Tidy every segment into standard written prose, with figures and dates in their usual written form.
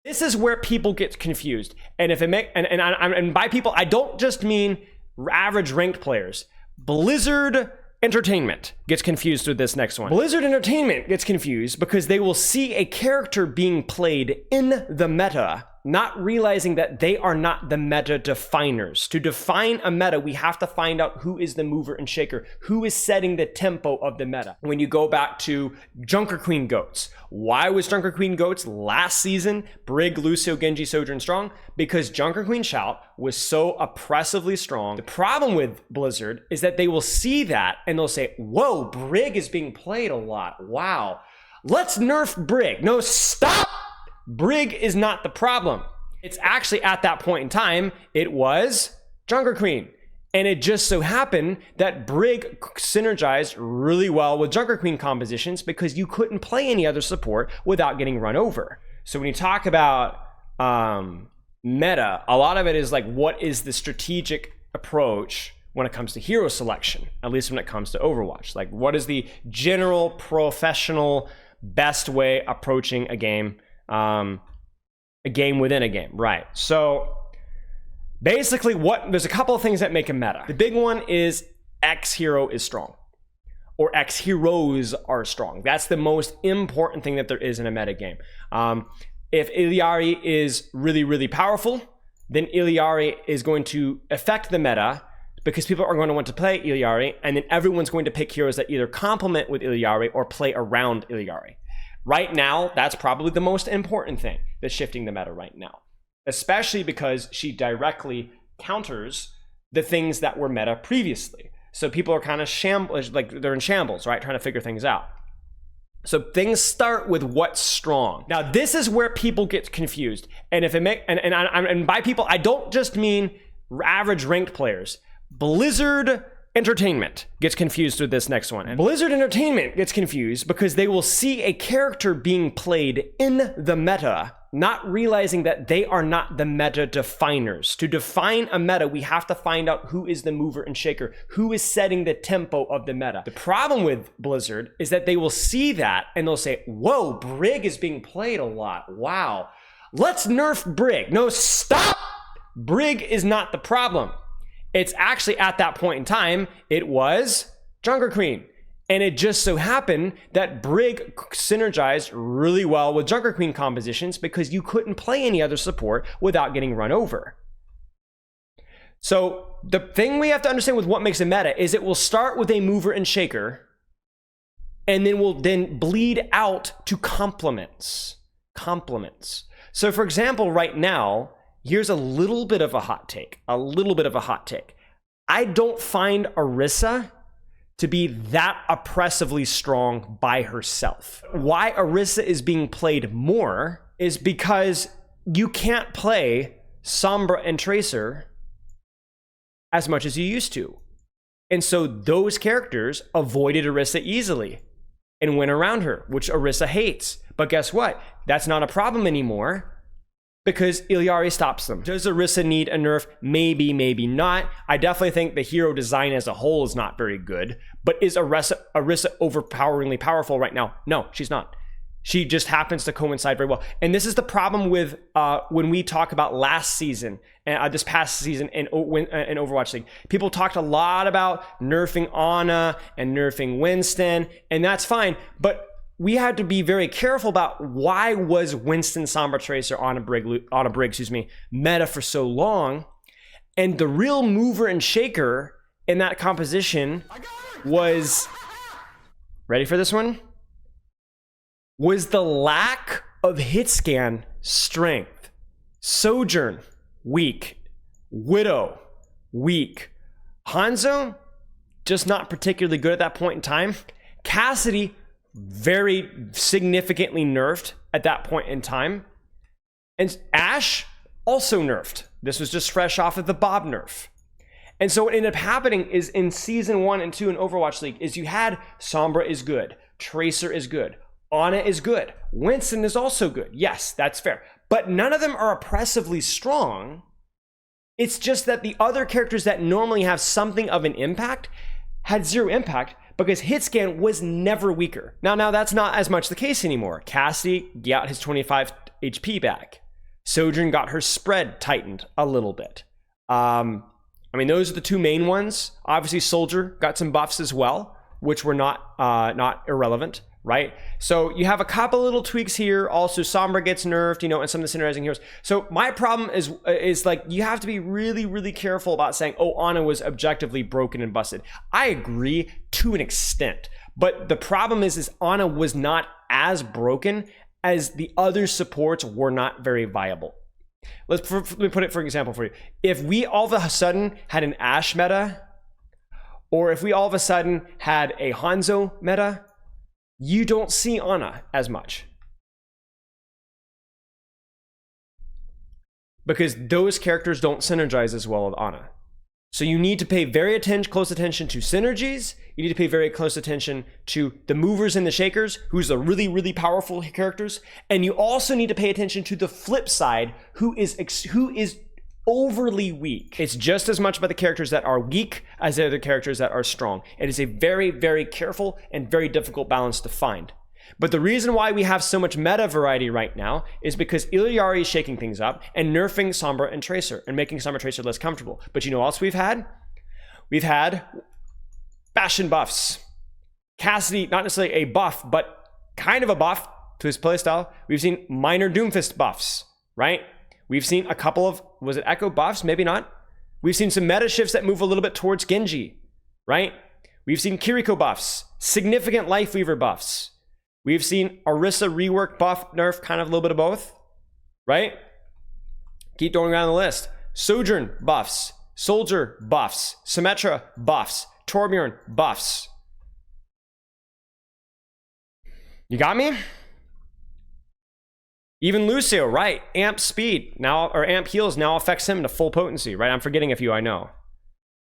This is where people get confused. And if it make and by people, I don't just mean average ranked players. Blizzard Entertainment gets confused with this next one. Blizzard Entertainment gets confused because they will see a character being played in the meta, not realizing that they are not the meta definers. To define a meta, we have to find out who is the mover and shaker, who is setting the tempo of the meta. When you go back to Junker Queen Goats, why was Junker Queen Goats last season Brig, Lucio, Genji, Sojourn strong? Because Junker Queen Shout was so oppressively strong. The problem with Blizzard is that they will see that and they'll say, whoa, Brig is being played a lot. Wow, let's nerf Brig. No, stop! Brig is not the problem. It's actually at that point in time, it was Junker Queen. And it just so happened that Brig synergized really well with Junker Queen compositions because you couldn't play any other support without getting run over. So when you talk about meta, a lot of it is like, what is the strategic approach when it comes to hero selection, at least when it comes to Overwatch? Like, what is the general professional best way approaching a game within a game, right? So basically there's a couple of things that make a meta. The big one is X hero is strong, or X heroes are strong. That's the most important thing that there is in a meta game. If Illari is really, really powerful, then Illari is going to affect the meta because people are going to want to play Illari, and then everyone's going to pick heroes that either complement with Illari or play around Illari. Right now, that's probably the most important thing that's shifting the meta right now, especially because she directly counters the things that were meta previously. So people are kind of they're in shambles, right? Trying to figure things out. So things start with what's strong. Now, this is where people get confused. And if it make and by people, I don't just mean average ranked players. Blizzard Entertainment gets confused with this next one. And Blizzard Entertainment gets confused because they will see a character being played in the meta, not realizing that they are not the meta definers. To define a meta, we have to find out who is the mover and shaker, who is setting the tempo of the meta. The problem with Blizzard is that they will see that and they'll say, whoa, Brig is being played a lot. Wow, let's nerf Brig. No, stop! Brig is not the problem. It's actually at that point in time, it was Junker Queen. And it just so happened that Brig synergized really well with Junker Queen compositions because you couldn't play any other support without getting run over. So the thing we have to understand with what makes a meta is it will start with a mover and shaker and then will then bleed out to complements. So for example, right now, here's a little bit of a hot take. I don't find Orisa to be that oppressively strong by herself. Why Orisa is being played more is because you can't play Sombra and Tracer as much as you used to. And so those characters avoided Orisa easily and went around her, which Orisa hates. But guess what? That's not a problem anymore because Illari stops them. Does Orisa need a nerf? Maybe, maybe not. I definitely think the hero design as a whole is not very good. But is Orisa overpoweringly powerful right now? No, she's not. She just happens to coincide very well. And this is the problem with when we talk about last season, this past season in Overwatch League. People talked a lot about nerfing Ana and nerfing Winston, and that's fine. But we had to be very careful about why was Winston, Sombra, Tracer, Ana Brig, meta for so long. And the real mover and shaker in that composition was, ready for this one? Was the lack of hit scan strength. Sojourn, weak. Widow, weak. Hanzo, just not particularly good at that point in time. Cassidy, very significantly nerfed at that point in time. And Ashe, also nerfed. This was just fresh off of the Bob nerf. And so what ended up happening is in Season 1 and 2 in Overwatch League is you had Sombra is good, Tracer is good, Ana is good, Winston is also good. Yes, that's fair. But none of them are oppressively strong. It's just that the other characters that normally have something of an impact had zero impact because hitscan was never weaker. Now that's not as much the case anymore. Cassidy got his 25 HP back. Sojourn got her spread tightened a little bit. I mean, those are the two main ones. Obviously, Soldier got some buffs as well, which were not irrelevant, right? So you have a couple little tweaks here. Also, Sombra gets nerfed, and some of the synergizing heroes. So my problem is like, you have to be really, really careful about saying, oh, Ana was objectively broken and busted. I agree to an extent, but the problem is Ana was not as broken as the other supports were not very viable. Let me put it for example for you. If we all of a sudden had an Ashe meta, or if we all of a sudden had a Hanzo meta, you don't see Ana as much. Because those characters don't synergize as well with Ana. So you need to pay very close attention to synergies. You need to pay very close attention to the movers and the shakers, who's the really, really powerful characters. And you also need to pay attention to the flip side, who is overly weak. It's just as much about the characters that are weak as the other characters that are strong. It is a very, very careful and very difficult balance to find. But the reason why we have so much meta variety right now is because Illari is shaking things up and nerfing Sombra and Tracer and making Sombra Tracer less comfortable. But you know what else we've had? We've had Bastion buffs. Cassidy, not necessarily a buff, but kind of a buff to his playstyle. We've seen minor Doomfist buffs, right? We've seen a couple of, was it Echo buffs? Maybe not. We've seen some meta shifts that move a little bit towards Genji, right? We've seen Kiriko buffs, significant Life Weaver buffs. We've seen Orisa rework, buff, nerf, kind of a little bit of both, right? Keep going around the list. Sojourn buffs, Soldier buffs, Symmetra buffs, Torbjorn buffs. You got me? Even Lucio, right? Amp speed now, or amp heals now affects him to full potency, right? I'm forgetting a few, I know.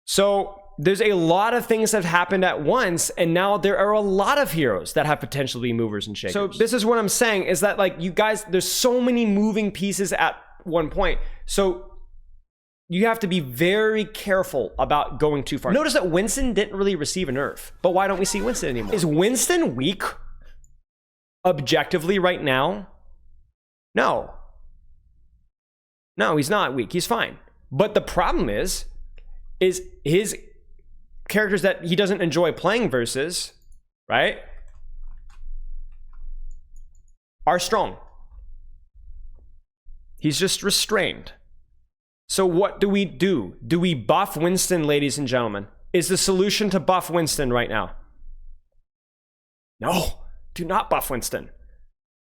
So there's a lot of things that have happened at once, and now there are a lot of heroes that have potentially movers and shakers. So this is what I'm saying, is that like, you guys, there's so many moving pieces at one point. So you have to be very careful about going too far. Notice that Winston didn't really receive a nerf, but why don't we see Winston anymore? Is Winston weak objectively right now? No. No, he's not weak. He's fine. But the problem is his characters that he doesn't enjoy playing versus, right, are strong. He's just restrained. So what do we do? Do we buff Winston, ladies and gentlemen? Is the solution to buff Winston right now? No, do not buff Winston.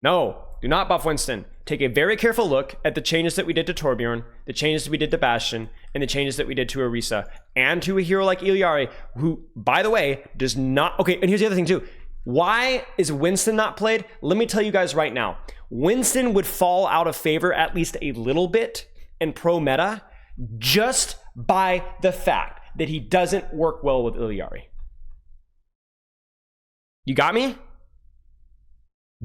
No, do not buff Winston. Take a very careful look at the changes that we did to Torbjorn, the changes that we did to Bastion, and the changes that we did to Orisa, and to a hero like Illari, who, by the way, does not... Okay, and here's the other thing too. Why is Winston not played? Let me tell you guys right now. Winston would fall out of favor at least a little bit in pro meta just by the fact that he doesn't work well with Illari. You got me?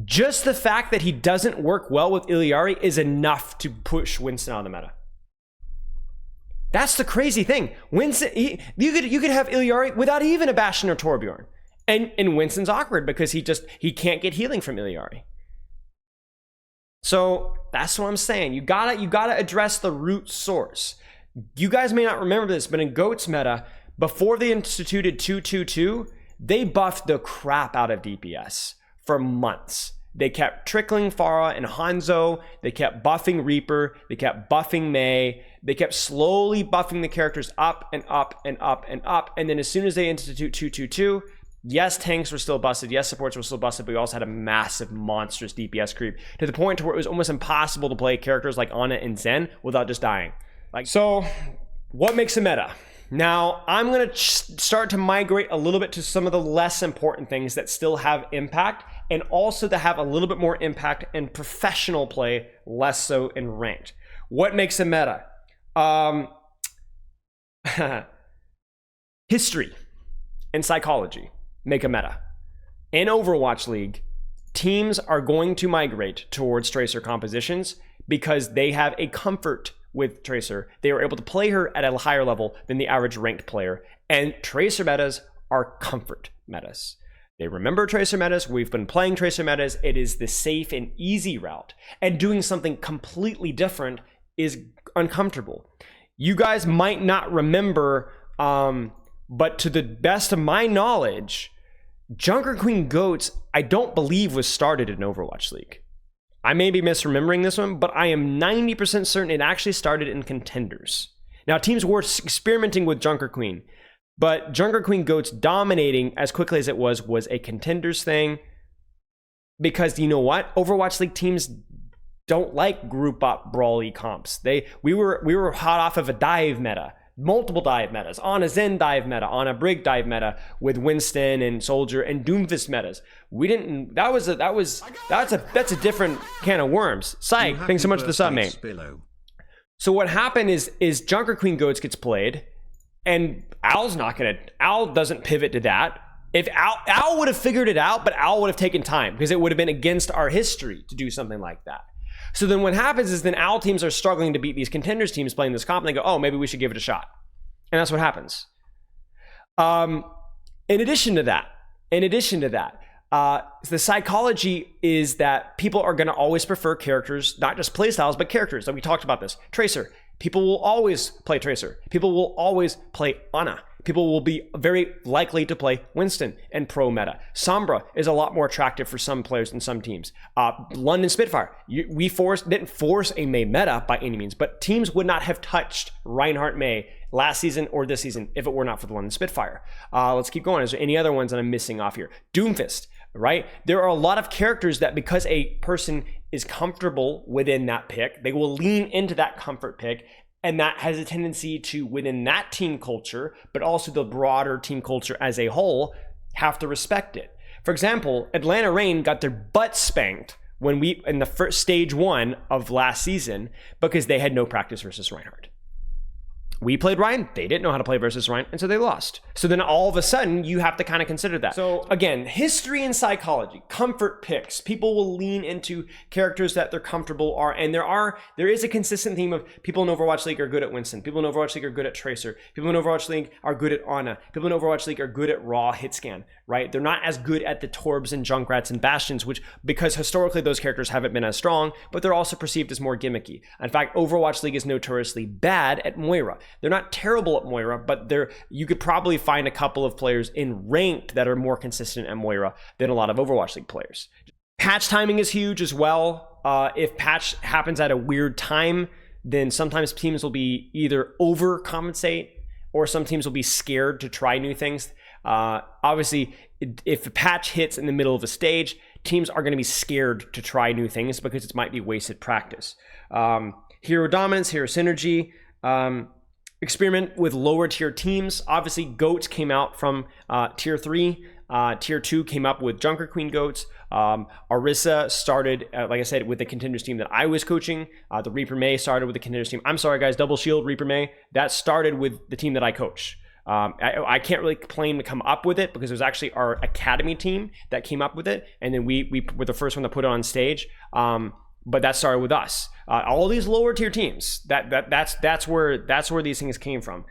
Just the fact that he doesn't work well with Illari is enough to push Winston out of the meta. That's the crazy thing. Winston, you could have Illari without even a Bastion or Torbjorn. And Winston's awkward because he can't get healing from Illari. So that's what I'm saying. You gotta address the root source. You guys may not remember this, but in GOAT's meta, before they instituted 222, they buffed the crap out of DPS for months. They kept trickling Pharah and Hanzo. They kept buffing Reaper. They kept buffing Mei. They kept slowly buffing the characters up and up and up and up. And then as soon as they institute 222, yes, tanks were still busted. Yes, supports were still busted, but we also had a massive, monstrous DPS creep to the point where it was almost impossible to play characters like Ana and Zen without just dying. So what makes a meta? Now, I'm going to start to migrate a little bit to some of the less important things that still have impact, and also to have a little bit more impact in professional play, less so in ranked. What makes a meta? History and psychology make a meta. In Overwatch League, teams are going to migrate towards Tracer compositions because they have a comfort with Tracer. They are able to play her at a higher level than the average ranked player. And Tracer metas are comfort metas. They remember tracer metas. We've been playing tracer metas. It is the safe and easy route. And doing something completely different is uncomfortable. You guys might not remember, but to the best of my knowledge, Junker Queen Goats, I don't believe was started in Overwatch League. I may be misremembering this one, but I am 90% certain it actually started in Contenders. Now, teams were experimenting with Junker Queen, but Junker Queen Goats dominating as quickly as it was a Contenders thing. Because you know what? Overwatch League teams don't like group up brawly comps. We were hot off of a dive meta. Multiple dive metas, on a Zen dive meta, on a Brig dive meta with Winston and Soldier and Doomfist metas. We didn't. That's a different can of worms. Psych, thanks so much for the sub, mate. Spilo. So what happened is Junker Queen Goats gets played, and Owl doesn't pivot to that. If Owl would have figured it out, but Owl would have taken time because it would have been against our history to do something like that. So then what happens is then Owl teams are struggling to beat these Contenders teams playing this comp, and they go, oh, maybe we should give it a shot. And that's what happens. In addition to that, the psychology is that people are going to always prefer characters, not just playstyles, but characters. And we talked about this. Tracer. People will always play Tracer. People will always play Ana. People will be very likely to play Winston and pro meta. Sombra is a lot more attractive for some players and some teams. London Spitfire, we didn't force a Mei meta by any means, but teams would not have touched Reinhardt Mei last season or this season if it were not for the London Spitfire. Let's keep going. Is there any other ones that I'm missing off here? Doomfist, right? There are a lot of characters that because a person is comfortable within that pick, they will lean into that comfort pick. And that has a tendency to, within that team culture, but also the broader team culture as a whole, have to respect it. For example, Atlanta Reign got their butt spanked in the first stage 1 of last season because they had no practice versus Reinhardt. We played Ryan, they didn't know how to play versus Ryan, and so they lost. So then all of a sudden, you have to kind of consider that. So again, history and psychology, comfort picks. People will lean into characters that they're comfortable are, and there is a consistent theme of people in Overwatch League are good at Winston. People in Overwatch League are good at Tracer. People in Overwatch League are good at Ana. People in Overwatch League are good at raw hit scan, right? They're not as good at the Torbs and Junkrats and Bastions, because historically those characters haven't been as strong, but they're also perceived as more gimmicky. In fact, Overwatch League is notoriously bad at Moira. They're not terrible at Moira, but you could probably find a couple of players in ranked that are more consistent at Moira than a lot of Overwatch League players. Patch timing is huge as well. If patch happens at a weird time, then sometimes teams will be either overcompensate or some teams will be scared to try new things. Obviously, if a patch hits in the middle of a stage, teams are going to be scared to try new things because it might be wasted practice. Hero dominance, hero synergy. Experiment with lower tier teams. Obviously, Goats came out from tier 3. Tier 2 came up with Junker Queen Goats. Orisa started, like I said, with the Contenders team that I was coaching. The Reaper Mei started with the Contenders team. I'm sorry, guys, Double Shield, Reaper Mei. That started with the team that I coach. I can't really claim to come up with it because it was actually our academy team that came up with it. And then we were the first one to put it on stage. But that started with us. All these lower tier teams, that's where these things came from.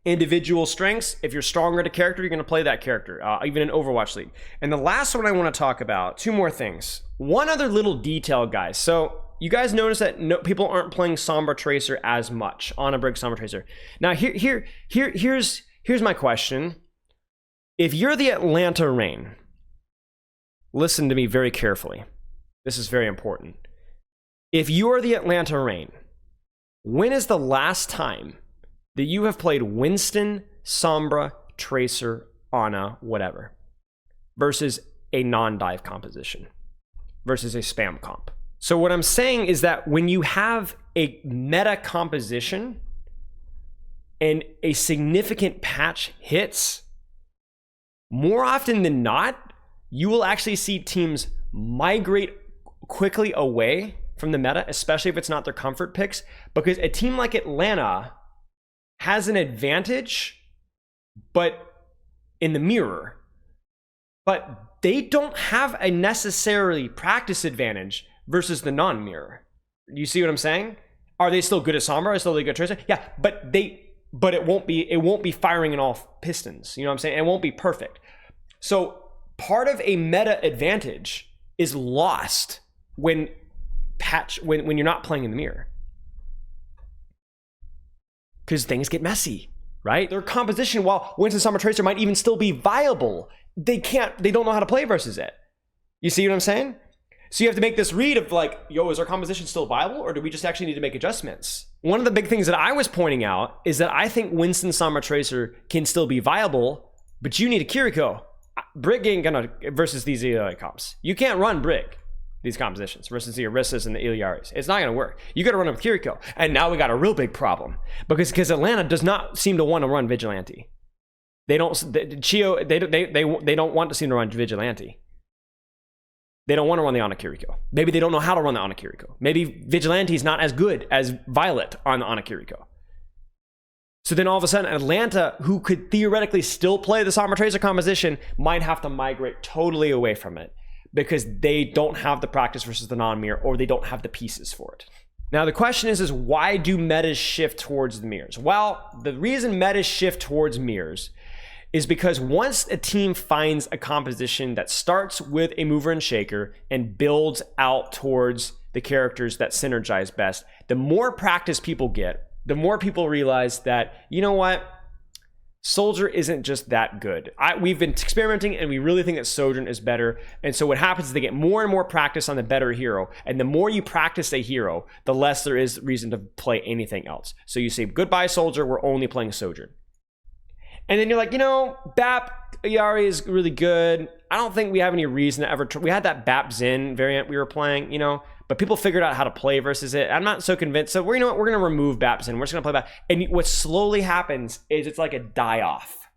Individual strengths. If you're stronger at a character, you're going to play that character, even in Overwatch League. And the last one I want to talk about, 2 more things. One other little detail, guys. So you guys notice that people aren't playing Sombra Tracer as much on a Brig Sombra Tracer. Now here's my question. If you're the Atlanta Reign, listen to me very carefully. This is very important. If you are the Atlanta Reign, when is the last time that you have played Winston, Sombra, Tracer, Ana, whatever, versus a non-dive composition, versus a spam comp? So what I'm saying is that when you have a meta composition and a significant patch hits, more often than not, you will actually see teams migrate quickly away from the meta, especially if it's not their comfort picks, because a team like Atlanta has an advantage, but in the mirror, but they don't have a necessarily practice advantage versus the non-mirror. You see what I'm saying? Are they still good at Sombra? Are they still really good at Tracer? Yeah, but it won't be firing in all pistons. You know what I'm saying? It won't be perfect. So part of a meta advantage is lost when you're not playing in the mirror, because things get messy, right? Their composition, while Winston Summer Tracer might even still be viable, they don't know how to play versus it. You see what I'm saying? So you have to make this read of like, yo, is our composition still viable, or do we just actually need to make adjustments? One of the big things that I was pointing out is that I think Winston Summer Tracer can still be viable, but you need a Kiriko. Brig ain't gonna versus these Eli comps. You can't run Brig, these compositions, versus the Orissas and the Iliaris. It's not gonna work. You gotta run them with Kiriko. And now we got a real big problem because Atlanta does not seem to want to run Vigilante. They don't want to seem to run Vigilante. They don't want to run the Ana Kiriko. Maybe they don't know how to run the Ana Kiriko. Maybe Vigilante is not as good as Violet on the Ana Kiriko. So then all of a sudden, Atlanta, who could theoretically still play the Summer Tracer composition, might have to migrate totally away from it because they don't have the practice versus the non-mirror, or they don't have the pieces for it. Now, the question is why do metas shift towards the mirrors? Well, the reason metas shift towards mirrors is because once a team finds a composition that starts with a mover and shaker and builds out towards the characters that synergize best, the more practice people get, the more people realize that, you know what, Soldier isn't just that good. We've been experimenting and we really think that Sojourn is better. And so what happens is they get more and more practice on the better hero. And the more you practice a hero, the less there is reason to play anything else. So you say, goodbye Soldier, we're only playing Sojourn. And then you're like, you know, BAP Yari is really good. I don't think we have any reason to ever we had that BAP Zen variant we were playing, you know, but people figured out how to play versus it. I'm not so convinced. So we're going to remove BAP Zen. We're just going to play BAP. And what slowly happens is it's like a die-off,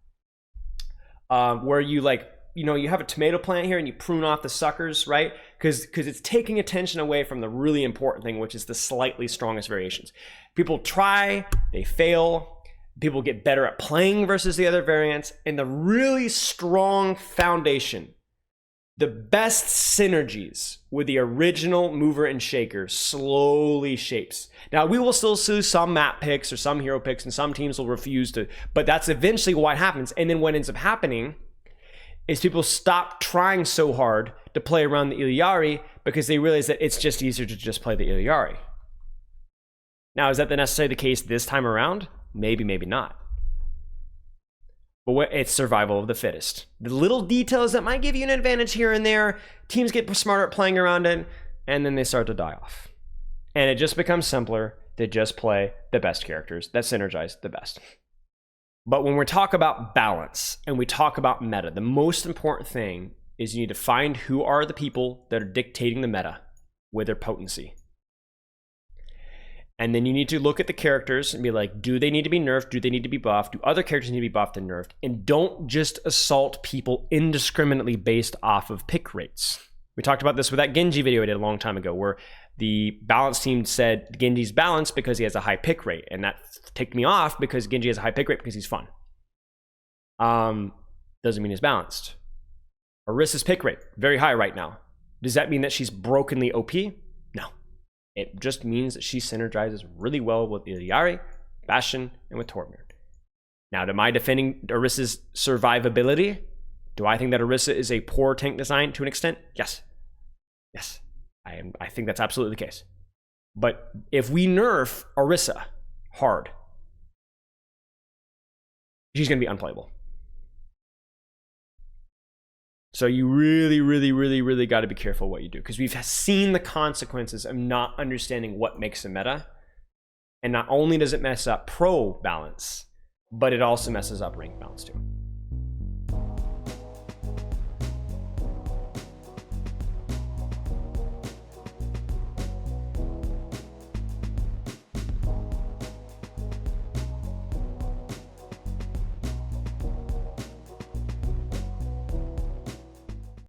where you like, you know, you have a tomato plant here and you prune off the suckers, right? Because it's taking attention away from the really important thing, which is the slightly strongest variations. People try, they fail. People get better at playing versus the other variants, and the really strong foundation, the best synergies with the original mover and shaker slowly shapes. Now, we will still see some map picks or some hero picks, and some teams will refuse to, but that's eventually what happens. And then what ends up happening is people stop trying so hard to play around the Iliari because they realize that it's just easier to just play the Iliari. Now, is that necessarily the case this time around? Maybe, maybe not. But it's survival of the fittest. The little details that might give you an advantage here and there, teams get smarter at playing around it, and then they start to die off. And it just becomes simpler to just play the best characters that synergize the best. But when we talk about balance and we talk about meta, the most important thing is you need to find who are the people that are dictating the meta with their potency. And then you need to look at the characters and be like, do they need to be nerfed? Do they need to be buffed? Do other characters need to be buffed and nerfed? And don't just assault people indiscriminately based off of pick rates. We talked about this with that Genji video I did a long time ago, where the balance team said Genji's balanced because he has a high pick rate. And that ticked me off because Genji has a high pick rate because he's fun. Doesn't mean he's balanced. Orissa's pick rate, very high right now. Does that mean that she's brokenly OP? No. It just means that she synergizes really well with Iliari, Bastion, and with Torbjorn. Now, am I defending Orissa's survivability? Do I think that Orissa is a poor tank design to an extent? Yes. Yes. I think that's absolutely the case. But if we nerf Orissa hard, she's going to be unplayable. So you really got to be careful what you do, because we've seen the consequences of not understanding what makes a meta. And not only does it mess up pro balance, but it also messes up rank balance too.